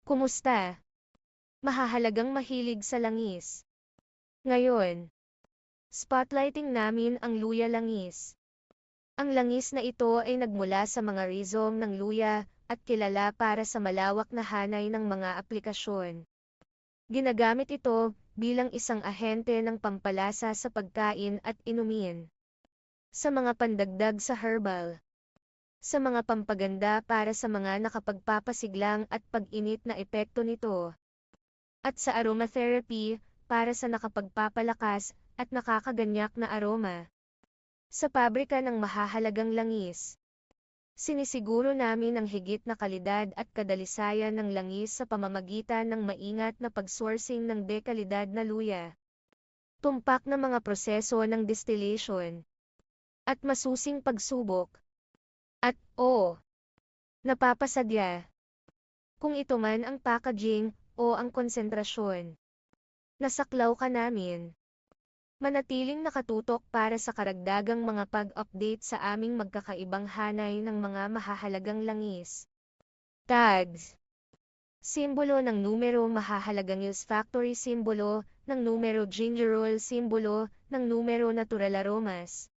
Kumusta? Mahahalagang mahilig sa langis. Ngayon, spotlighting namin ang luya langis. Ang langis na ito ay nagmula sa mga rhizome ng luya at kilala para sa malawak na hanay ng mga aplikasyon. Ginagamit ito bilang isang ahente ng pampalasa sa pagkain at inumin, sa mga pandagdag sa herbal, sa mga pampaganda para sa mga nakapagpapasiglang at pag-init na epekto nito, at sa aromatherapy para sa nakapagpapalakas at nakakaganyak na aroma. Sa pabrika ng mahahalagang langis, sinisiguro namin ang higit na kalidad at kadalisayan ng langis sa pamamagitan ng maingat na pag-sourcing ng dekalidad na luya, tumpak na mga proseso ng distillation, at masusing pagsubok. At, napapasadya, kung ito man ang packaging o ang konsentrasyon, nasaklaw ka namin. Manatiling nakatutok para sa karagdagang mga pag-update sa aming magkakaibang hanay ng mga mahahalagang langis. Tags. Simbolo ng numero mahahalagang use factory, simbolo ng numero gingerol, simbolo ng numero natural aromas.